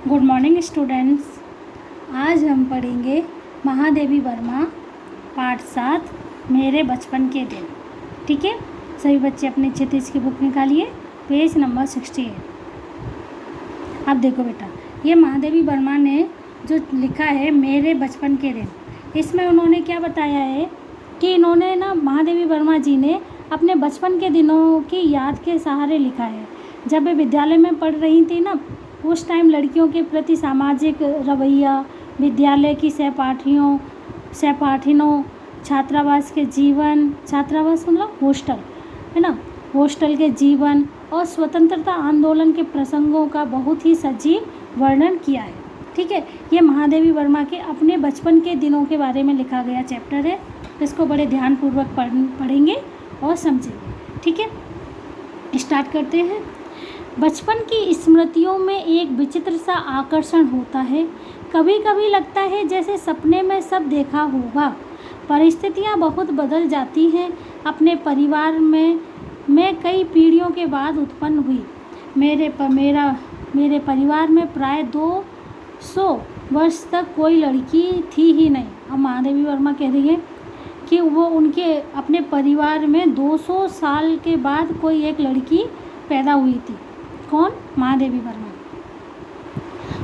Good morning students. आज हम पढ़ेंगे महादेवी वर्मा पाठ 7 मेरे बचपन के दिन। ठीक है, सभी बच्चे अपने क्षितिज की बुक निकालिए, पेज नंबर 68। अब देखो बेटा, ये महादेवी वर्मा ने जो लिखा है मेरे बचपन के दिन, इसमें उन्होंने क्या बताया है कि इन्होंने महादेवी वर्मा जी ने अपने बचपन के दिनों की याद के सहारे लिखा है। जब वे विद्यालय में पढ़ रही थी उस टाइम लड़कियों के प्रति सामाजिक रवैया, विद्यालय की सहपाठिनों, छात्रावास के जीवन, छात्रावास मतलब हॉस्टल है ना, हॉस्टल के जीवन और स्वतंत्रता आंदोलन के प्रसंगों का बहुत ही सजीव वर्णन किया है। ठीक है, ये महादेवी वर्मा के अपने बचपन के दिनों के बारे में लिखा गया चैप्टर है। इसको बड़े ध्यानपूर्वक पढ़ेंगे और समझेंगे। ठीक है, स्टार्ट करते हैं। बचपन की स्मृतियों में एक विचित्र सा आकर्षण होता है। कभी कभी लगता है जैसे सपने में सब देखा होगा। परिस्थितियाँ बहुत बदल जाती हैं। अपने परिवार में मैं कई पीढ़ियों के बाद उत्पन्न हुई। मेरे परिवार में प्राय 200 वर्ष तक कोई लड़की थी ही नहीं। अब महादेवी वर्मा कह रही है कि वो उनके अपने परिवार में 200 साल के बाद कोई एक लड़की पैदा हुई थी। कौन? महादेवी वर्मा।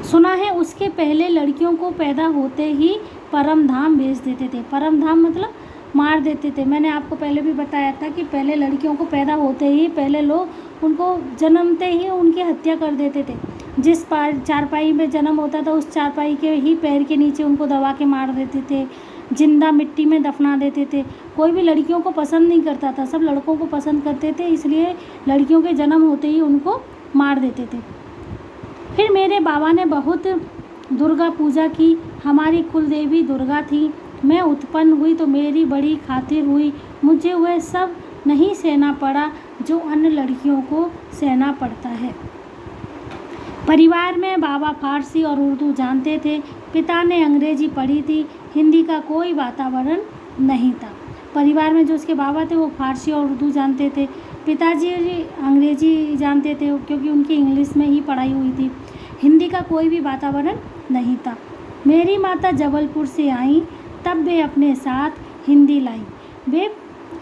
सुना है उसके पहले लड़कियों को पैदा होते ही परम धाम भेज देते थे। परम धाम मतलब मार देते थे। मैंने आपको पहले भी बताया था कि पहले लड़कियों को पैदा होते ही पहले लोग उनको जन्मते ही उनकी हत्या कर देते थे। जिस चारपाई में जन्म होता था उस चारपाई के ही पैर के नीचे उनको दबा के मार देते थे, जिंदा मिट्टी में दफना देते थे। कोई भी लड़कियों को पसंद नहीं करता था, सब लड़कों को पसंद करते थे, इसलिए लड़कियों के जन्म होते ही उनको मार देते थे। फिर मेरे बाबा ने बहुत दुर्गा पूजा की। हमारी कुल देवी दुर्गा थी। मैं उत्पन्न हुई तो मेरी बड़ी खातिर हुई। मुझे वह सब नहीं सहना पड़ा जो अन्य लड़कियों को सहना पड़ता है। परिवार में बाबा फारसी और उर्दू जानते थे। पिता ने अंग्रेजी पढ़ी थी। हिंदी का कोई वातावरण नहीं था। परिवार में जो उसके बाबा थे वो फारसी और उर्दू जानते थे। पिताजी अंग्रेजी जानते थे क्योंकि उनकी इंग्लिश में ही पढ़ाई हुई थी। हिंदी का कोई भी वातावरण नहीं था। मेरी माता जबलपुर से आई, तब वे अपने साथ हिंदी लाई।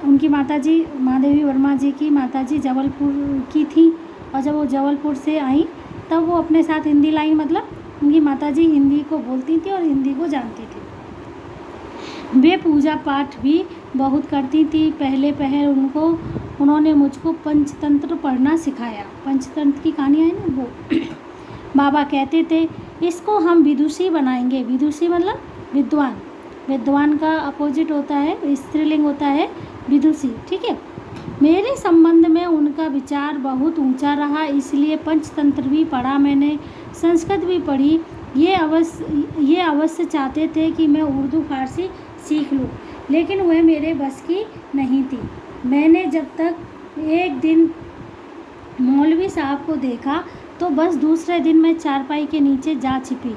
उनकी माताजी महादेवी वर्मा जी की माताजी जबलपुर की थी और जब वो जबलपुर से आई तब वो अपने साथ हिंदी लाई, मतलब उनकी माताजी हिंदी को बोलती थी और हिंदी को जानती थी। वे पूजा पाठ भी बहुत करती थी। पहले पहल उन्होंने मुझको पंचतंत्र पढ़ना सिखाया। पंचतंत्र की कहानियाँ है ना वो। बाबा कहते थे इसको हम विदुषी बनाएंगे। विदुषी मतलब विद्वान। विद्वान का अपोजिट होता है, स्त्रीलिंग होता है विदुषी। ठीक है, मेरे संबंध में उनका विचार बहुत ऊंचा रहा, इसलिए पंचतंत्र भी पढ़ा मैंने, संस्कृत भी पढ़ी। ये अवश्य चाहते थे कि मैं उर्दू फारसी सीख लूँ, लेकिन वह मेरे बस की नहीं थी। मैंने जब तक एक दिन मौलवी साहब को देखा तो बस दूसरे दिन मैं चारपाई के नीचे जा छिपी।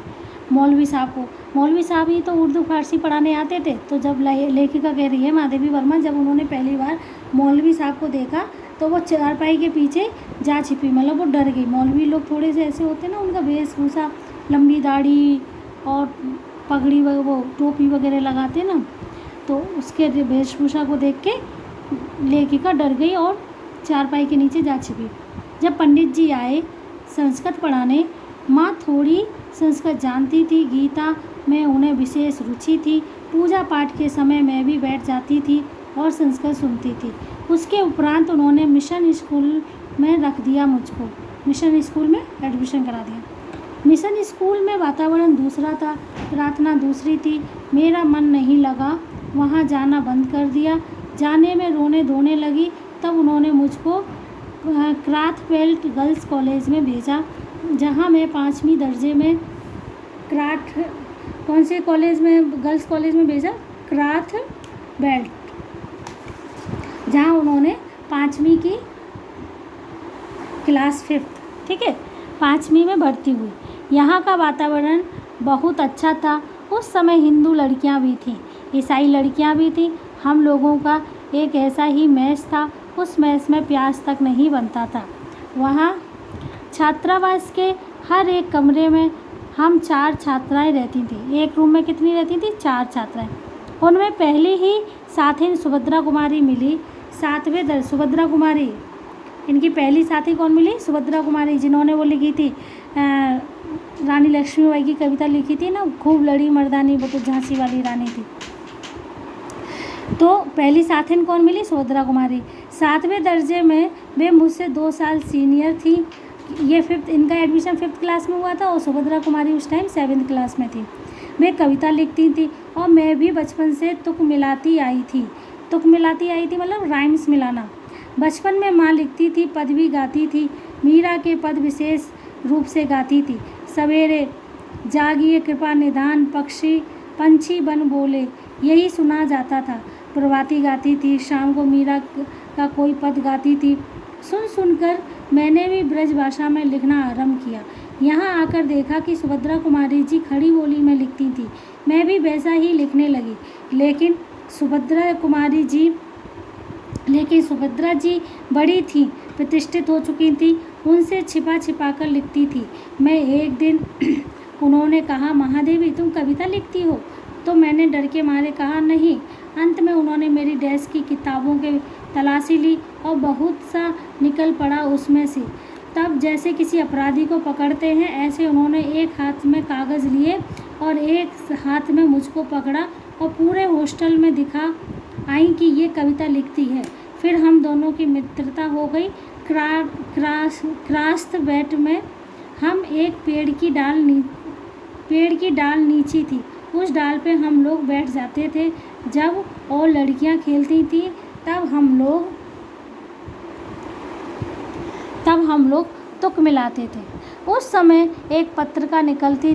मौलवी साहब ही तो उर्दू फारसी पढ़ाने आते थे। तो जब लेखिका कह रही है महादेवी वर्मा, जब उन्होंने पहली बार मौलवी साहब को देखा तो वो चारपाई के पीछे जा छिपी, मतलब वो डर गई। मौलवी लोग थोड़े से ऐसे होते हैं ना, उनका वेशभूषा, लंबी दाढ़ी और पगड़ी वो टोपी वगैरह लगाते ना, तो उसके वेशभूषा को देख के लेखिका डर गई और चारपाई के नीचे जा छिपी। जब पंडित जी आए संस्कृत पढ़ाने, माँ थोड़ी संस्कृत जानती थी, गीता में उन्हें विशेष रुचि थी। पूजा पाठ के समय मैं भी बैठ जाती थी और संस्कृत सुनती थी। उसके उपरांत उन्होंने मिशन स्कूल में रख दिया मुझको। मिशन स्कूल में एडमिशन करा दिया। मिशन स्कूल में वातावरण दूसरा था, प्रार्थना दूसरी थी। मेरा मन नहीं लगा, वहाँ जाना बंद कर दिया। जाने में रोने धोने लगी। तब उन्होंने मुझको क्राथफेल्ट गर्ल्स कॉलेज में भेजा, जहाँ मैं 5वीं दर्जे में कौन से कॉलेज में, गर्ल्स कॉलेज में भेजा? क्राथफेल्ट, जहाँ उन्होंने 5वीं की क्लास 5th, ठीक है, 5वीं में भर्ती हुई। यहाँ का वातावरण बहुत अच्छा था। उस समय हिंदू लड़कियाँ भी थीं, ईसाई लड़कियाँ भी थीं। हम लोगों का एक ऐसा ही मैस था। उस मैस में प्याज तक नहीं बनता था। वहाँ छात्रावास के हर एक कमरे में हम 4 छात्राएं रहती थीं। एक रूम में कितनी रहती थी? 4 छात्राएं। उनमें पहली ही साथी सुभद्रा कुमारी मिली। 7वें दर सुभद्रा कुमारी, इनकी पहली साथी कौन मिली? सुभद्रा कुमारी, जिन्होंने वो लिखी थी रानी लक्ष्मीबाई की कविता लिखी थी ना, खूब लड़ी मर्दानी, वो तो झांसी वाली रानी थी। तो पहली साथिन कौन मिली? सुभद्रा कुमारी। 7वें दर्जे में वे मुझसे 2 साल सीनियर थी। ये इनका एडमिशन 5th क्लास में हुआ था और सुभद्रा कुमारी उस टाइम 7th क्लास में थी। वे कविता लिखती थी और मैं भी बचपन से तुक मिलाती आई थी। तुक मिलाती आई थी मतलब राइम्स मिलाना। बचपन में माँ लिखती थी, पद भी गाती थी। मीरा के पद विशेष रूप से गाती थी। सवेरे जागिए कृपा निधान, पक्षी पंछी बन बोले, यही सुना जाता था। प्रभाती गाती थी। शाम को मीरा का कोई पद गाती थी। सुन सुनकर मैंने भी ब्रज भाषा में लिखना आरंभ किया। यहाँ आकर देखा कि सुभद्रा कुमारी जी खड़ी बोली में लिखती थी। मैं भी वैसा ही लिखने लगी। लेकिन सुभद्रा जी बड़ी थी, प्रतिष्ठित हो चुकी थी। उनसे छिपा छिपा कर लिखती थी। मैं एक दिन उन्होंने कहा, महादेवी तुम कविता लिखती हो? तो मैंने डर के मारे कहा नहीं। अंत में उन्होंने मेरी डेस्क की किताबों के तलाशी ली और बहुत सा निकल पड़ा उसमें से। तब जैसे किसी अपराधी को पकड़ते हैं, ऐसे उन्होंने एक हाथ में कागज़ लिए और एक हाथ में मुझको पकड़ा और पूरे हॉस्टल में दिखा आई कि ये कविता लिखती है। फिर हम दोनों की मित्रता हो गई। क्रास्त बैट में हम एक पेड़ की डाल नीची थी। उस डाल पे हम लोग बैठ जाते थे। जब और लड़कियां खेलती थी तब हम लोग तुक मिलाते थे। उस समय एक पत्रिका निकलती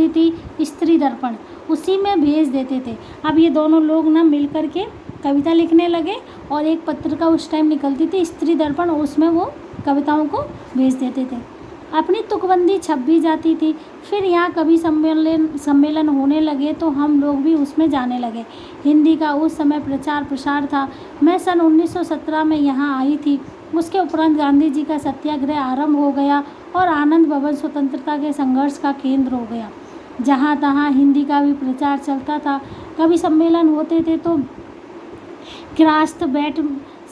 थी, स्त्री दर्पण, उसी में भेज देते थे। अब ये दोनों लोग ना मिल कर के कविता लिखने लगे और एक पत्रिका उस टाइम निकलती थी, स्त्री दर्पण, उसमें वो कविताओं को भेज देते थे। अपनी तुकबंदी छप भी जाती थी। फिर यहाँ कवि सम्मेलन होने लगे तो हम लोग भी उसमें जाने लगे। हिंदी का उस समय प्रचार प्रसार था। मैं सन 1917 में यहाँ आई थी। उसके उपरांत गांधी जी का सत्याग्रह आरंभ हो गया और आनंद भवन स्वतंत्रता के संघर्ष का केंद्र हो गया। जहाँ तहाँ हिंदी का भी प्रचार चलता था। कवि सम्मेलन होते थे तो क्रास्त बैट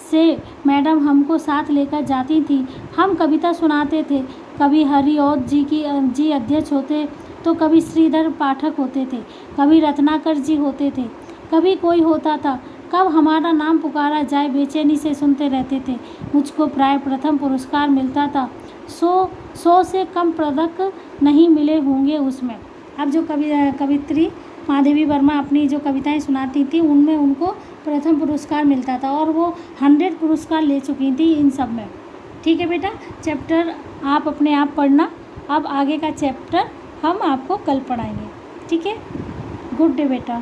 से मैडम हमको साथ लेकर जाती थी। हम कविता सुनाते थे। कभी हरिऔध जी अध्यक्ष होते तो कभी श्रीधर पाठक होते थे, कभी रत्नाकर जी होते थे, कभी कोई होता था। कब हमारा नाम पुकारा जाए बेचैनी से सुनते रहते थे। मुझको प्राय प्रथम पुरस्कार मिलता था। 100 से कम पदक नहीं मिले होंगे उसमें। अब जो कवित्री महादेवी वर्मा अपनी जो कविताएं सुनाती थी उनमें उनको प्रथम पुरस्कार मिलता था और वो 100 पुरस्कार ले चुकी थी इन सब में। ठीक है बेटा, चैप्टर आप अपने आप पढ़ना। अब आगे का चैप्टर हम आपको कल पढ़ाएंगे। ठीक है, गुड डे बेटा।